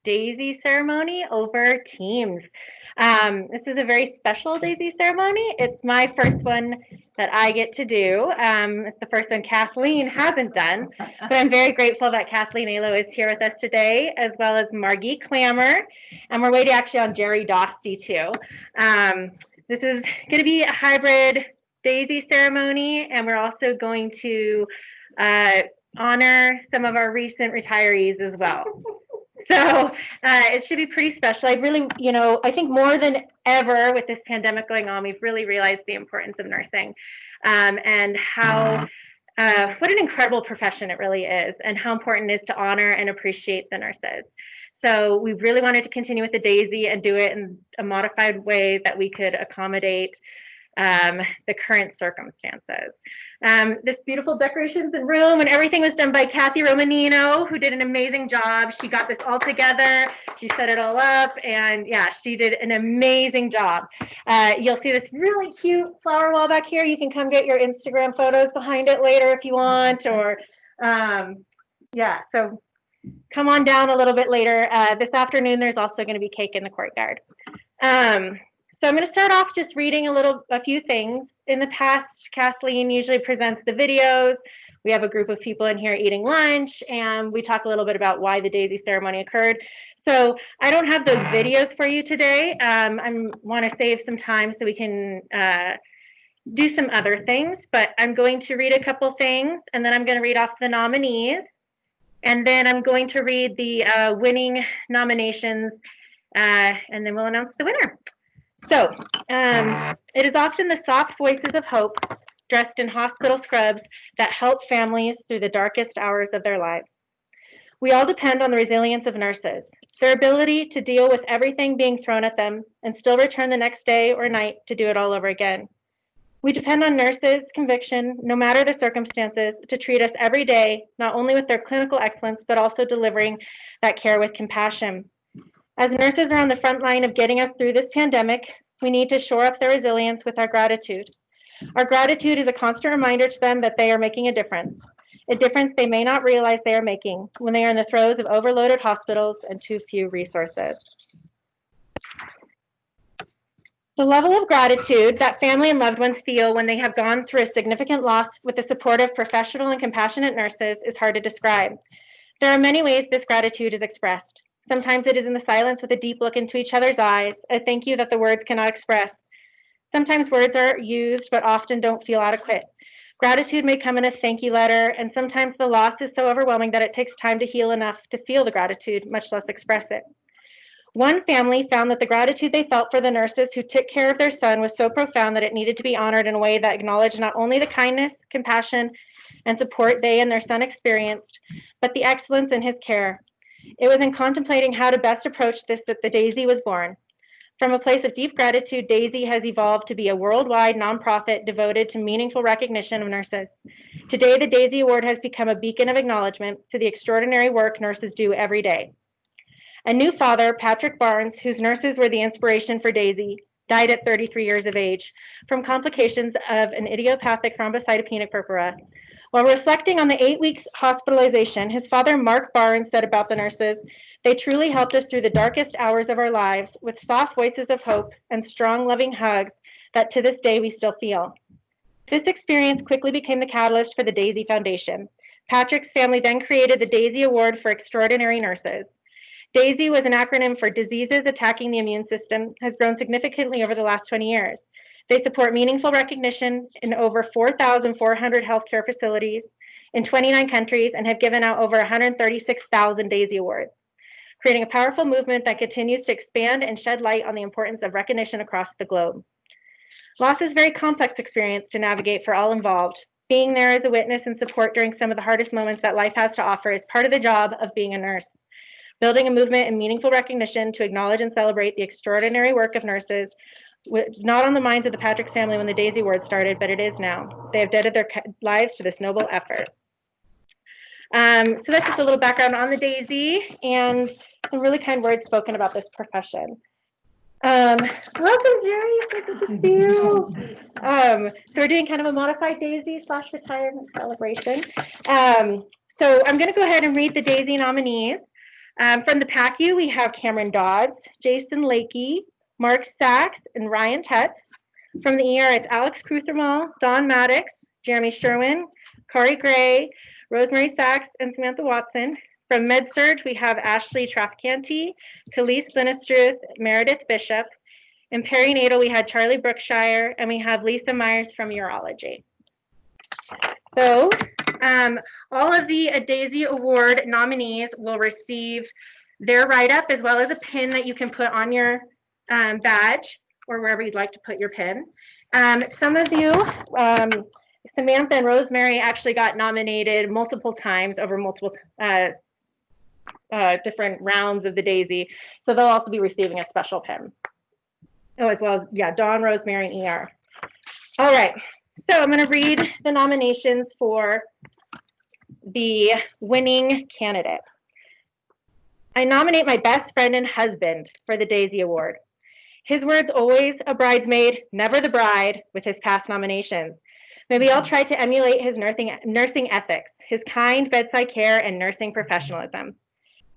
daisy ceremony over Teams. This is a very special daisy ceremony. It's my first one that I get to do. It's the first one Kathleen hasn't done, but I'm very grateful that Kathleen Alo is here with us today, as well as Margie Clammer, and we're waiting actually on Jerry Dosty too. This is going to be a hybrid daisy ceremony, and we're also going to honor some of our recent retirees as well. So it should be pretty special. I really, I think more than ever with this pandemic going on, we've really realized the importance of nursing and how, what an incredible profession it really is, and how important it is to honor and appreciate the nurses. So we really wanted to continue with the daisy and do it in a modified way that we could accommodate the current circumstances. This beautiful decorations and room and everything was done by Kathy Romanino, who did an amazing job. She got this all together. She set it all up, and yeah, she did an amazing job. You'll see this really cute flower wall back here. You can come get your Instagram photos behind it later if you want, or yeah, so come on down a little bit later. This afternoon, there's also going to be cake in the courtyard. So I'm going to start off just reading a few things. In the past, Kathleen usually presents the videos. We have a group of people in here eating lunch, and we talk a little bit about why the daisy ceremony occurred. So I don't have those videos for you today. I want to save some time so we can do some other things, but I'm going to read a couple things, and then I'm going to read off the nominees, and then I'm going to read the winning nominations, and then we'll announce the winner. So it is often the soft voices of hope, dressed in hospital scrubs, that help families through the darkest hours of their lives. We all depend on the resilience of nurses, their ability to deal with everything being thrown at them and still return the next day or night to do it all over again. We depend on nurses' conviction, no matter the circumstances, to treat us every day, not only with their clinical excellence, but also delivering that care with compassion. As nurses are on the front line of getting us through this pandemic, we need to shore up their resilience with our gratitude. Our gratitude is a constant reminder to them that they are making a difference they may not realize they are making when they are in the throes of overloaded hospitals and too few resources. The level of gratitude that family and loved ones feel when they have gone through a significant loss with the support of professional and compassionate nurses is hard to describe. There are many ways this gratitude is expressed. Sometimes it is in the silence with a deep look into each other's eyes, a thank you that the words cannot express. Sometimes words are used, but often don't feel adequate. Gratitude may come in a thank you letter, and sometimes the loss is so overwhelming that it takes time to heal enough to feel the gratitude, much less express it. One family found that the gratitude they felt for the nurses who took care of their son was so profound that it needed to be honored in a way that acknowledged not only the kindness, compassion, and support they and their son experienced, but the excellence in his care. It was in contemplating how to best approach this that the Daisy was born. From a place of deep gratitude, Daisy has evolved to be a worldwide nonprofit devoted to meaningful recognition of nurses. Today, the Daisy Award has become a beacon of acknowledgement to the extraordinary work nurses do every day. A new father, Patrick Barnes, whose nurses were the inspiration for Daisy, died at 33 years of age from complications of an idiopathic thrombocytopenic purpura. While reflecting on the 8 weeks hospitalization, his father, Mark Barnes, said about the nurses, "They truly helped us through the darkest hours of our lives with soft voices of hope and strong, loving hugs that to this day we still feel." This experience quickly became the catalyst for the Daisy Foundation. Patrick's family then created the Daisy Award for Extraordinary Nurses. DAISY was an acronym for Diseases Attacking the Immune System, has grown significantly over the last 20 years. They support meaningful recognition in over 4,400 healthcare facilities in 29 countries and have given out over 136,000 DAISY awards, creating a powerful movement that continues to expand and shed light on the importance of recognition across the globe. Loss is a very complex experience to navigate for all involved. Being there as a witness and support during some of the hardest moments that life has to offer is part of the job of being a nurse. Building a movement and meaningful recognition to acknowledge and celebrate the extraordinary work of nurses not on the minds of the Patrick's family when the Daisy Award started, but it is now. They have dedicated their lives to this noble effort. So that's just a little background on the Daisy and some really kind words spoken about this profession. Welcome, Jerry. It's so good to see you. So we're doing kind of a modified Daisy / retirement celebration. So I'm going to go ahead and read the Daisy nominees. From the PACU, we have Cameron Dodds, Jason Lakey, Mark Sachs, and Ryan Tutz. From the ER, it's Alex Cruthermal, Don Maddox, Jeremy Sherwin, Kari Gray, Rosemary Sachs, and Samantha Watson. From MedSurg, we have Ashley Trafficanti, Khalees Linistruth, Meredith Bishop. In perinatal, we had Charlie Brookshire, and we have Lisa Myers from urology. So all of the Daisy Award nominees will receive their write-up as well as a pin that you can put on your badge or wherever you'd like to put your pin. Some of you, Samantha and Rosemary actually got nominated multiple times over multiple different rounds of the Daisy. So they'll also be receiving a special pin. Oh, as well as, yeah, Dawn, Rosemary, and ER. All right, so I'm going to read the nominations for the winning candidate. I nominate my best friend and husband for the Daisy Award. His words, always a bridesmaid, never the bride, with his past nominations. Maybe I'll try to emulate his nursing ethics, his kind bedside care and nursing professionalism.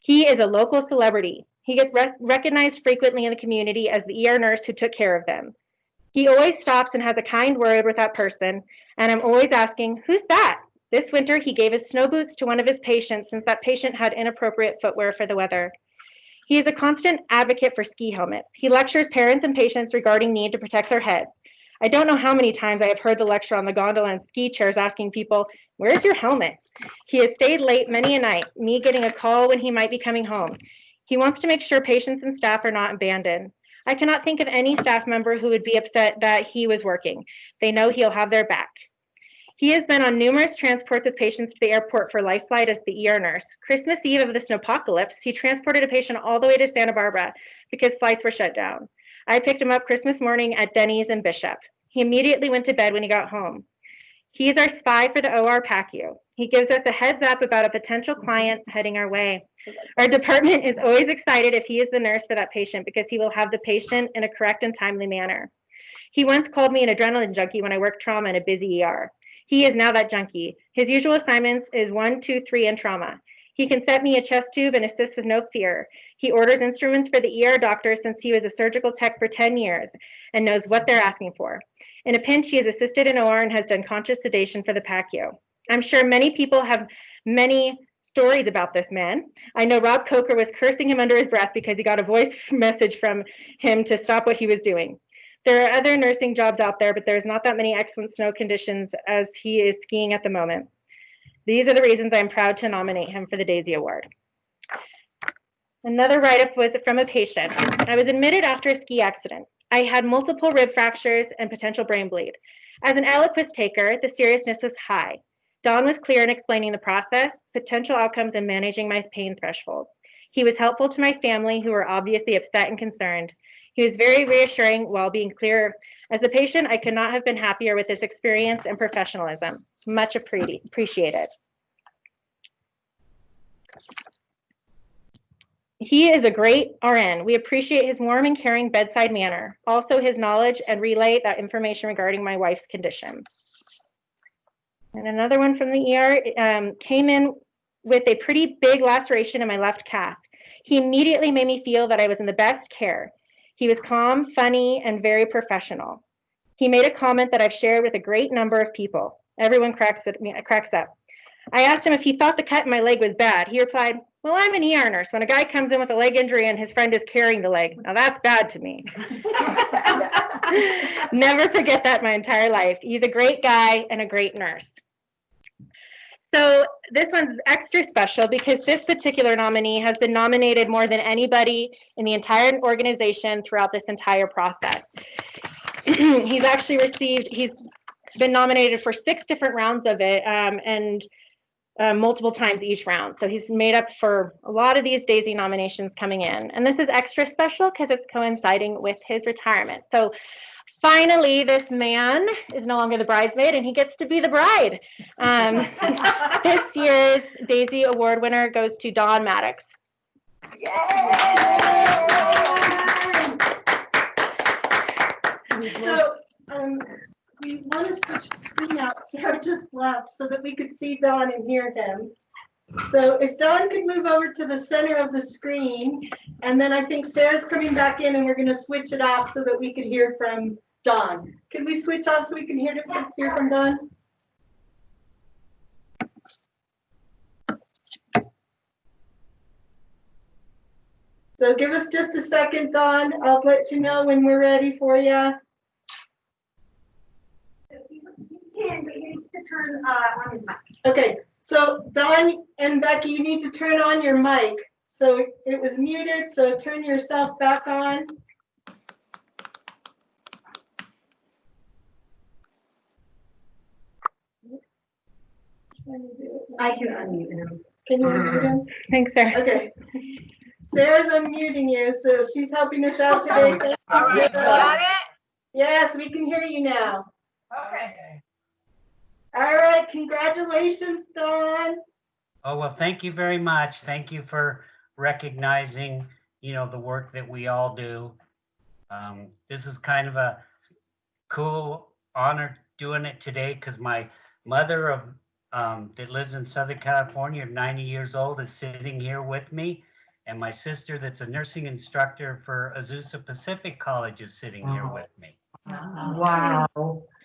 He is a local celebrity. He gets recognized frequently in the community as the ER nurse who took care of them. He always stops and has a kind word with that person, and I'm always asking, who's that? This winter, he gave his snow boots to one of his patients since that patient had inappropriate footwear for the weather. He is a constant advocate for ski helmets. He lectures parents and patients regarding need to protect their heads. I don't know how many times I have heard the lecture on the gondola and ski chairs asking people, where's your helmet? He has stayed late many a night, me getting a call when he might be coming home. He wants to make sure patients and staff are not abandoned. I cannot think of any staff member who would be upset that he was working. They know he'll have their back. He has been on numerous transports of patients to the airport for Life Flight as the ER nurse. Christmas Eve of the snowpocalypse, he transported a patient all the way to Santa Barbara because flights were shut down. I picked him up Christmas morning at Denny's in Bishop. He immediately went to bed when he got home. He is our spy for the OR PACU. He gives us a heads up about a potential client heading our way. Our department is always excited if he is the nurse for that patient because he will have the patient in a correct and timely manner. He once called me an adrenaline junkie when I worked trauma in a busy ER. He is now that junkie. His usual assignments is 1, 2, 3 in trauma. He can set me a chest tube and assist with no fear. He orders instruments for the ER doctor since he was a surgical tech for 10 years and knows what they're asking for. In a pinch, he has assisted in OR and has done conscious sedation for the PACU. I'm sure many people have many stories about this man. I know Rob Coker was cursing him under his breath because he got a voice message from him to stop what he was doing. There are other nursing jobs out there, but there's not that many excellent snow conditions as he is skiing at the moment. These are the reasons I'm proud to nominate him for the Daisy Award. Another write-up was from a patient. I was admitted after a ski accident. I had multiple rib fractures and potential brain bleed. As an Eliquis taker, the seriousness was high. Don was clear in explaining the process, potential outcomes, and managing my pain thresholds. He was helpful to my family, who were obviously upset and concerned. He was very reassuring while being clear. As the patient, I could not have been happier with his experience and professionalism. Much appreciated. He is a great RN. We appreciate his warm and caring bedside manner. Also his knowledge and relay that information regarding my wife's condition. And another one from the ER came in with a pretty big laceration in my left calf. He immediately made me feel that I was in the best care. He was calm, funny, and very professional. He made a comment that I've shared with a great number of people. Everyone cracks up. I asked him if he thought the cut in my leg was bad. He replied, well, I'm an ER nurse. When a guy comes in with a leg injury and his friend is carrying the leg, now that's bad to me. Never forget that my entire life. He's a great guy and a great nurse. So this one's extra special because this particular nominee has been nominated more than anybody in the entire organization throughout this entire process. He's been nominated for 6 different rounds of it and multiple times each round. So he's made up for a lot of these Daisy nominations coming in. And this is extra special because it's coinciding with his retirement. So finally, this man is no longer the bridesmaid and he gets to be the bride. This year's Daisy Award winner goes to Don Maddox. So we want to switch the screen out. Sarah just left so that we could see Don and hear him. So if Dawn could move over to the center of the screen, and then I think Sarah's coming back in and we're gonna switch it off so that we can hear from Dawn. Could we switch off so we can hear from Dawn? So give us just a second, Dawn. I'll let you know when we're ready for you. You can, but you need to turn on your mic. Okay, so Dawn and Becky, you need to turn on your mic. So it was muted, so turn yourself back on. I can unmute him. Can you unmute him? Thanks, Sarah. Okay. Sarah's unmuting you, so she's helping us out today. Thank you, All right, Sarah. got it? Yes, we can hear you now. Okay. All right, congratulations, Dawn. Oh, well, thank you very much. Thank you for recognizing, the work that we all do. This is kind of a cool honor doing it today because my mother that lives in Southern California, 90 years old, is sitting here with me. And my sister that's a nursing instructor for Azusa Pacific College is sitting here with me. Wow.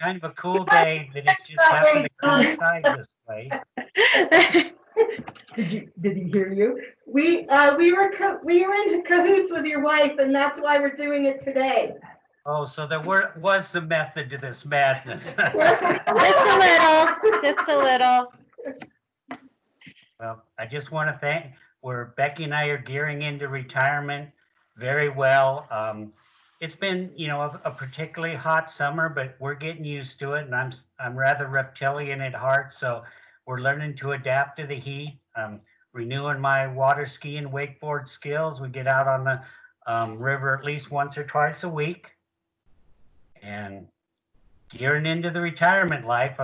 Kind of a cool day that it just happened to coincide this way. Did he hear you? We were in cahoots with your wife, and that's why we're doing it today. Oh, so there was some method to this madness. Just a little. Well, I just want to thank, Becky and I are gearing into retirement very well. It's been, a particularly hot summer, but we're getting used to it, and I'm rather reptilian at heart, so we're learning to adapt to the heat. Renewing my water ski and wakeboard skills. We get out on the river at least once or twice a week, and gearing into the retirement life.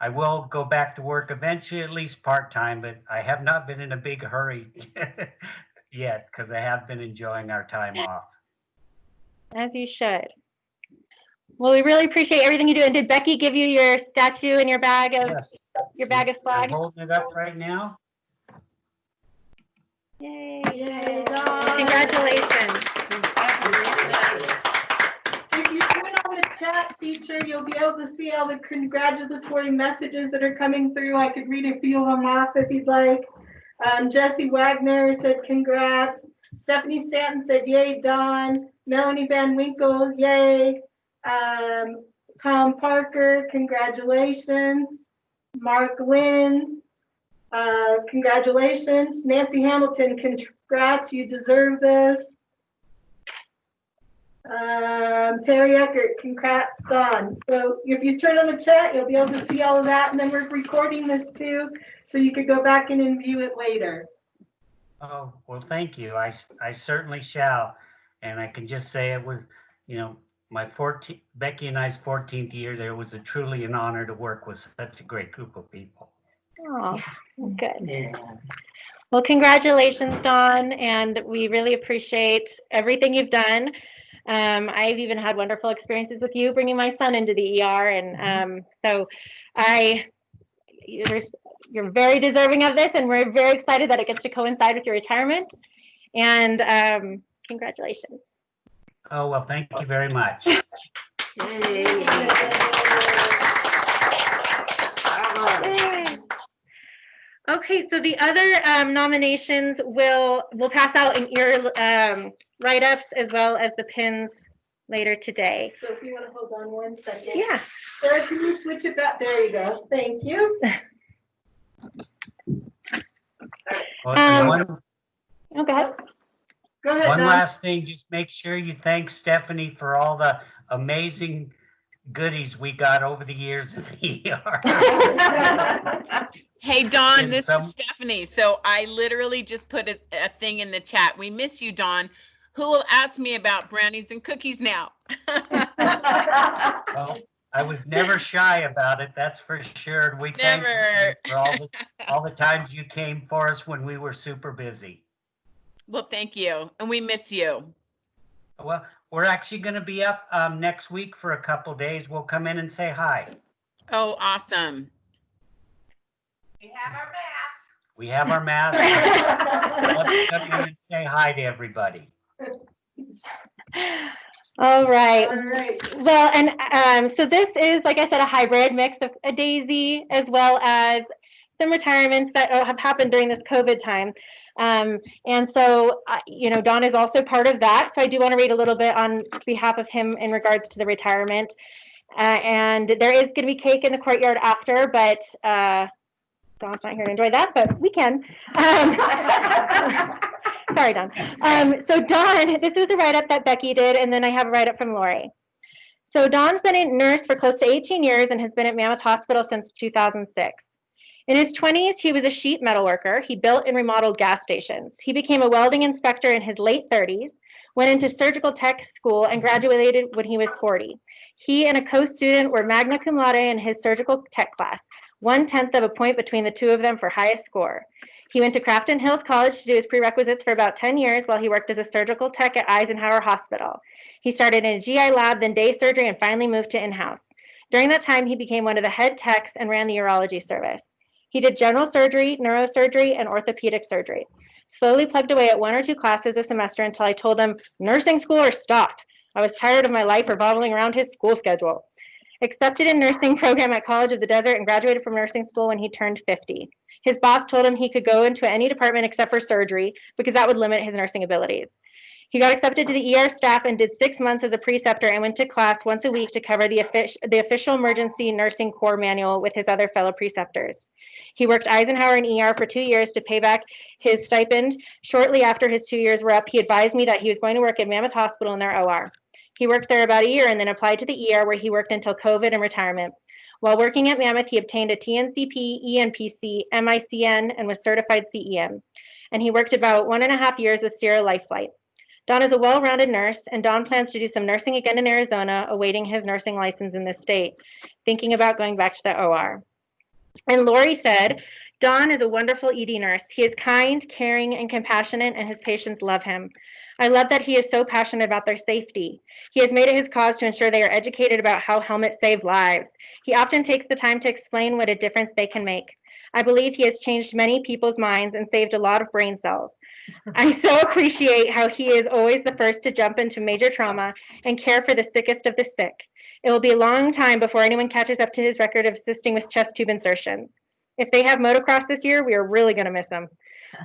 I will go back to work eventually, at least part-time, but I have not been in a big hurry yet because I have been enjoying our time off. As you should. Well, we really appreciate everything you do. And did Becky give you your statue and your bag of Yes. swag? I'm holding it up right now. Yay. Yay, Dawn. Congratulations. If you turn on the chat feature, you'll be able to see all the congratulatory messages that are coming through. I could read a few of them off if you'd like. Jesse Wagner said congrats. Stephanie Stanton said yay, Dawn. Melanie Van Winkle, yay. Tom Parker, congratulations. Mark Lind, congratulations. Nancy Hamilton, congrats, you deserve this. Terry Eckert, congrats, Dawn. So if you turn on the chat, you'll be able to see all of that, and then we're recording this too, so you could go back in and view it later. Oh, well, thank you. I certainly shall. And I can just say it was, my Becky and I's 14th year there. Was truly an honor to work with such a great group of people. Oh, good. Yeah. Well, congratulations, Dawn, and we really appreciate everything you've done. I've even had wonderful experiences with you bringing my son into the ER, and so you're very deserving of this, and we're very excited that it gets to coincide with your retirement. And congratulations. Oh, well, thank you very much. Yay. Okay, so the other nominations we'll pass out in your write-ups as well as the pins later today. So if you want to hold on 1 second. Yeah. Sarah, can you switch it back? There you go. Thank you. Well, Oh, go ahead. Go ahead, one Dawn. last thing, just make sure you thank Stephanie for all the amazing goodies we got over the years in the ER. Hey, Dawn, And this some- is Stephanie. So I literally just put a thing in the chat. We miss you, Dawn. Who will ask me about brownies and cookies now? Well, I was never shy about it, that's for sure. We thank Never. you for all the times you came for us when we were super busy. Well, thank you. And we miss you. Well, we're actually going to be up next week for a couple days. We'll come in and say hi. Oh, awesome. We have our mask. We have our masks. Let's come in and say hi to everybody. All right. All right. Well, and so this is, like I said, a hybrid mix of a daisy as well as some retirements that have happened during this COVID time. And so, Don is also part of that. So I do want to read a little bit on behalf of him in regards to the retirement. And there is going to be cake in the courtyard after, but Don's not here to enjoy that, but we can. Sorry, Don. So Don, this was a write-up that Becky did, and then I have a write-up from Lori. So Don's been a nurse for close to 18 years and has been at Mammoth Hospital since 2006. In his 20s, he was a sheet metal worker. He built and remodeled gas stations. He became a welding inspector in his late 30s, went into surgical tech school, and graduated when he was 40. He and a co-student were magna cum laude in his surgical tech class, 1/10 of a point between the two of them for highest score. He went to Crafton Hills College to do his prerequisites for about 10 years while he worked as a surgical tech at Eisenhower Hospital. He started in a GI lab, then day surgery, and finally moved to in-house. During that time, he became one of the head techs and ran the urology service. He did general surgery, neurosurgery, and orthopedic surgery. Slowly plugged away at 1 or 2 classes a semester until I told him, nursing school or stop. I was tired of my life revolving around his school schedule. Accepted in nursing program at College of the Desert and graduated from nursing school when he turned 50. His boss told him he could go into any department except for surgery because that would limit his nursing abilities. He got accepted to the ER staff and did 6 months as a preceptor and went to class once a week to cover the official emergency nursing corps manual with his other fellow preceptors. He worked Eisenhower and ER for 2 years to pay back his stipend. Shortly after his 2 years were up, he advised me that he was going to work at Mammoth Hospital in their OR. He worked there about a year and then applied to the ER where he worked until COVID and retirement. While working at Mammoth, he obtained a TNCP, ENPC, MICN, and was certified CEM. And he worked about 1.5 years with Sierra Life Flight. Don is a well-rounded nurse, and Don plans to do some nursing again in Arizona, awaiting his nursing license in this state, thinking about going back to the OR. And Lori said, Don is a wonderful ED nurse. He is kind, caring, and compassionate, and his patients love him. I love that he is so passionate about their safety. He has made it his cause to ensure they are educated about how helmets save lives. He often takes the time to explain what a difference they can make. I believe he has changed many people's minds and saved a lot of brain cells. I so appreciate how he is always the first to jump into major trauma and care for the sickest of the sick. It will be a long time before anyone catches up to his record of assisting with chest tube insertions. If they have motocross this year, we are really going to miss him.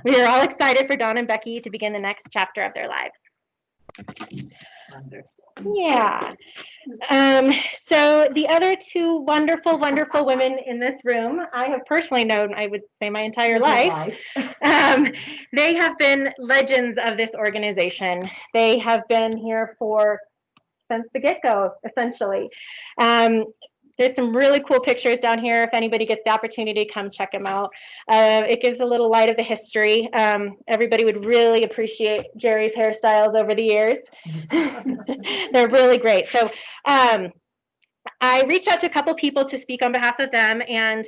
We are all excited for Don and Becky to begin the next chapter of their lives. Yeah. So the other two wonderful, wonderful women in this room, I have personally known, I would say, my entire life. They have been legends of this organization. They have been here since the get-go, essentially. There's some really cool pictures down here. If anybody gets the opportunity, come check them out. It gives a little light of the history. Everybody would really appreciate Jerry's hairstyles over the years. They're really great. So I reached out to a couple people to speak on behalf of them, and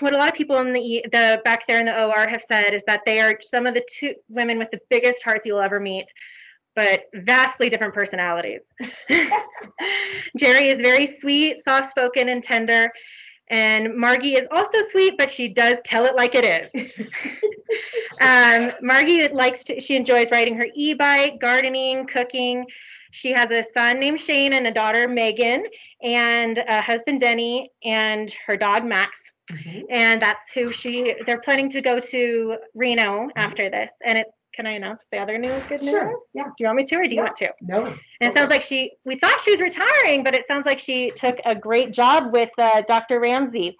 what a lot of people in the back there in the OR have said is that they are some of the two women with the biggest hearts you'll ever meet, but vastly different personalities. Jerry is very sweet, soft-spoken, and tender, and Margie is also sweet, but she does tell it like it is. Margie she enjoys riding her e-bike, gardening, cooking. She has a son named Shane and a daughter, Megan, and a husband, Denny, and her dog, Max. Mm-hmm. And that's who they're planning to go to Reno after this. And can I announce the other news? Good news? Sure. Yeah. Do you want me to, or do you want to? No. And it sounds like we thought she was retiring, but it sounds like she took a great job with Dr. Ramsey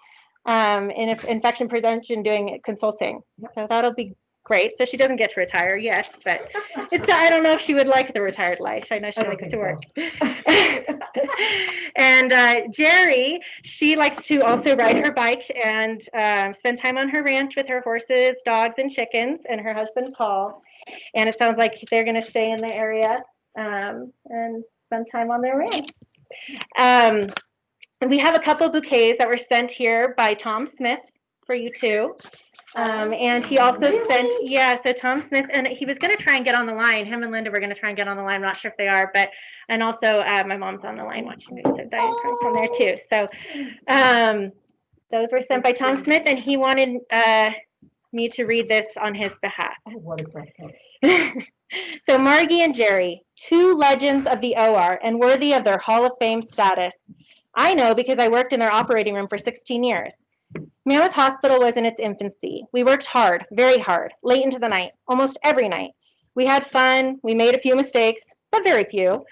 in infection prevention doing consulting. So that'll be great. So she doesn't get to retire yet, but I don't know if she would like the retired life. I know she likes to work. And Jerry, she likes to also ride her bike and spend time on her ranch with her horses, dogs, and chickens, and her husband, Paul. And it sounds like they're going to stay in the area and spend time on their ranch. And we have a couple bouquets that were sent here by Tom Smith for you too. And he also sent, so Tom Smith, and he was going to try and get on the line. Him and Linda were going to try and get on the line. I'm not sure if they are, and also my mom's on the line watching me, so Diane comes on there too. So those were sent by Tom Smith, and he wanted me to read this on his behalf. Oh, what a question. So Margie and Jerry, two legends of the OR and worthy of their Hall of Fame status. I know because I worked in their operating room for 16 years. Mammoth Hospital was in its infancy. We worked hard, very hard, late into the night, almost every night. We had fun. We made a few mistakes, but very few.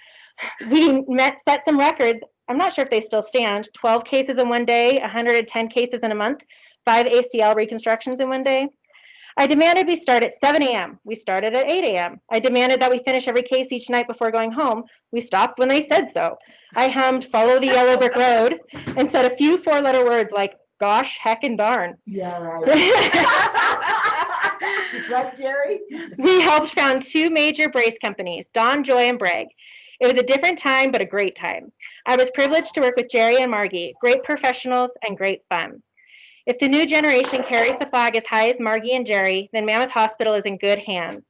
We set some records. I'm not sure if they still stand. 12 cases in one day, 110 cases in a month, 5 ACL reconstructions in one day. I demanded we start at 7 a.m. We started at 8 a.m. I demanded that we finish every case each night before going home. We stopped when they said so. I hummed Follow the Yellow Brick Road and said a few four-letter words like gosh, heck, and darn. Yeah, right. Right, Jerry? We helped found two major brace companies, Dawn, Joy, and Bragg. It was a different time, but a great time. I was privileged to work with Jerry and Margie, great professionals and great fun. If the new generation carries the flag as high as Margie and Jerry, then Mammoth Hospital is in good hands.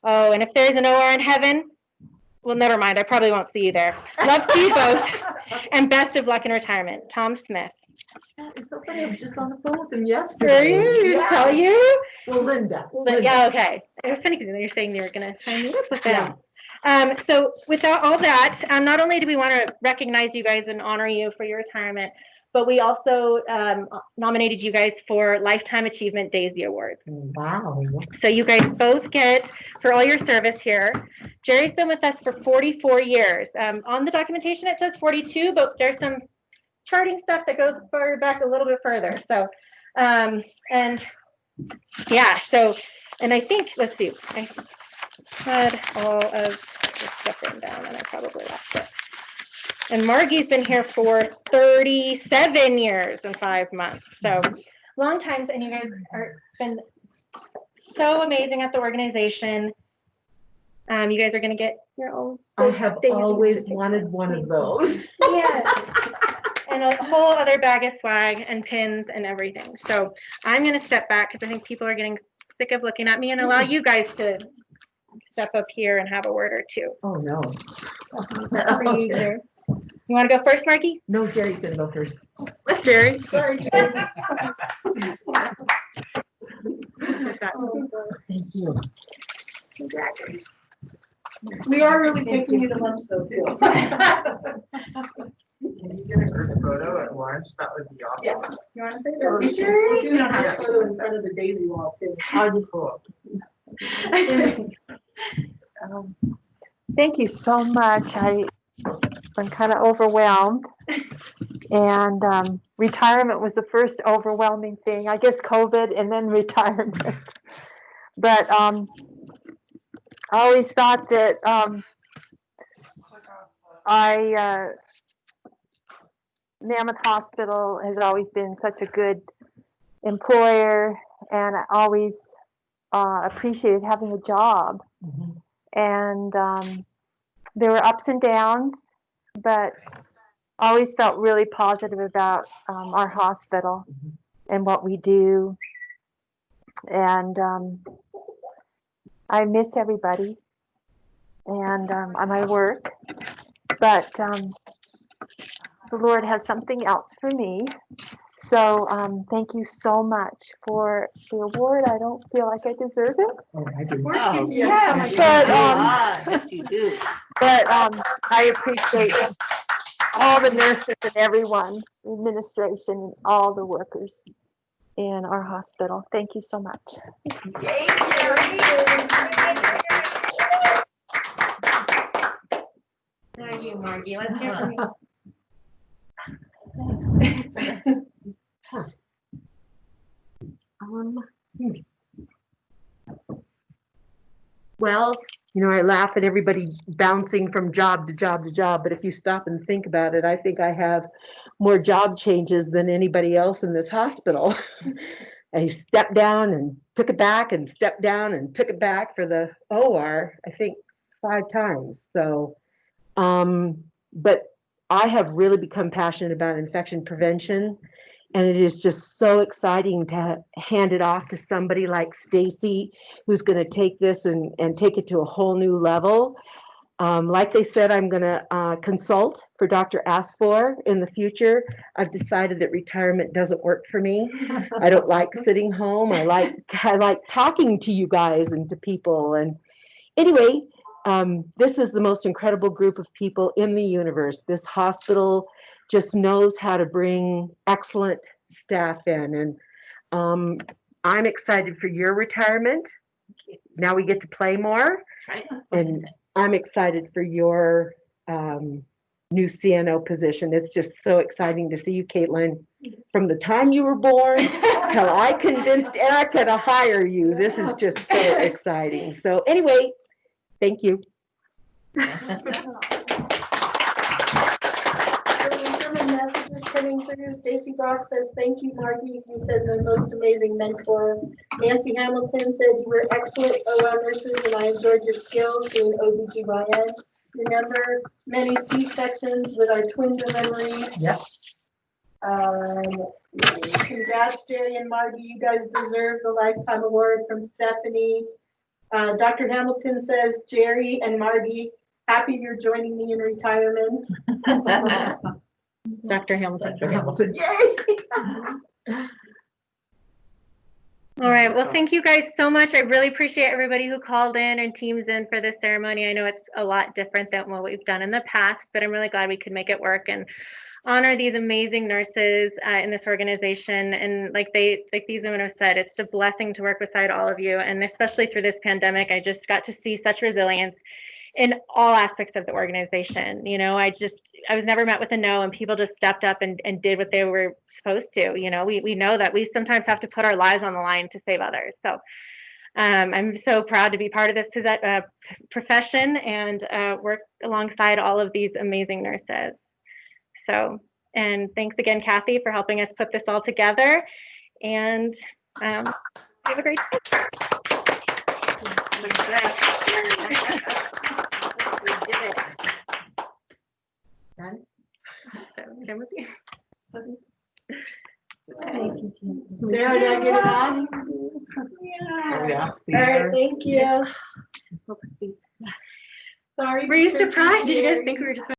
Oh, and if there's an OR in heaven, well, never mind. I probably won't see you there. Love to you both, and best of luck in retirement. Tom Smith. It's so funny. I was just on the phone with him yesterday. You tell you? Well, Linda. But yeah, okay. It was funny because you're saying you were going to sign me up with them. So without all that, not only do we want to recognize you guys and honor you for your retirement, but we also nominated you guys for Lifetime Achievement Daisy Awards. Wow. So you guys both get, for all your service here. Jerry's been with us for 44 years. On the documentation it says 42, but there's some charting stuff that goes further back a little bit further. So, and yeah, so, and I think, let's see, I had all of this stuff written down and I probably lost it. And Margie's been here for 37 years and 5 months. So long time, and you guys are been so amazing at the organization. You guys are going to get your own. I have always wanted one of those. Yes. And a whole other bag of swag and pins and everything. So I'm going to step back because I think people are getting sick of looking at me and allow you guys to step up here and have a word or two. Oh, no. You want to go first, Margie? No, Jerry's going to go first. Jerry. Sorry, Jerry. Thank you. We are really taking you to lunch though, too. Can you get a group photo at lunch? That would be awesome. You want to say Are you sure? You don't have a photo in front of the daisy wall, too. I'll just go up. Thank you so much. I'm kind of overwhelmed. And retirement was the first overwhelming thing. I guess COVID and then retirement. But I always thought that Mammoth Hospital has always been such a good employer, and I always appreciated having a job. Mm-hmm. And there were ups and downs, but always felt really positive about our hospital and what we do. And I miss everybody and my work, but the Lord has something else for me. So thank you so much for the award. I don't feel like I deserve it. Oh, I do. Yeah, Yes, you do. but I appreciate all the nurses and everyone, administration, and all the workers in our hospital. Thank you so much. Now you, Margie. Let's hear from you. Well, you know, I laugh at everybody bouncing from job to job to job, but if you stop and think about it, I think I have more job changes than anybody else in this hospital. I stepped down and took it back and stepped down and took it back for the OR, I think 5 times. So, but I have really become passionate about infection prevention. And it is just so exciting to hand it off to somebody like Stacy, who's going to take this and take it to a whole new level. Like they said, I'm gonna consult for Dr. Asfor in the future. I've decided that retirement doesn't work for me. I don't like sitting home. I like talking to you guys and to people. And anyway, this is the most incredible group of people in the universe. This hospital just knows how to bring excellent staff in. And I'm excited for your retirement. Now we get to play more. And I'm excited for your new CNO position. It's just so exciting to see you, Caitlin. From the time you were born till I convinced Erica to hire you, this is just so exciting. So anyway, thank you. Some messages coming through. Stacy Brock says, thank you, Margie. You've been the most amazing mentor. Nancy Hamilton said you were excellent OR nurses and I enjoyed your skills doing OBGYN. Remember many C-sections with our twin deliveries. Yep. Congrats, Jerry and Margie. You guys deserve the Lifetime Award from Stephanie. Dr. Hamilton says, Jerry and Margie, happy you're joining me in retirement. Dr. Hamilton. Dr. Hamilton. Yay! All right. Well, thank you guys so much. I really appreciate everybody who called in and teams in for this ceremony. I know it's a lot different than what we've done in the past, but I'm really glad we could make it work and honor these amazing nurses in this organization. And like these women have said, it's a blessing to work beside all of you. And especially through this pandemic, I just got to see such resilience in all aspects of the organization. You know, I was never met with a no, and people just stepped up and did what they were supposed to. You know, we know that we sometimes have to put our lives on the line to save others. So I'm so proud to be part of this profession and work alongside all of these amazing nurses. So, and thanks again, Kathy, for helping us put this all together. And have a great day. We did it. Timothy. Sarah, did I get it on? Oh, yeah. All right, thank you. Sorry. Were you Patricia, surprised? Did you guys Jerry. think we were just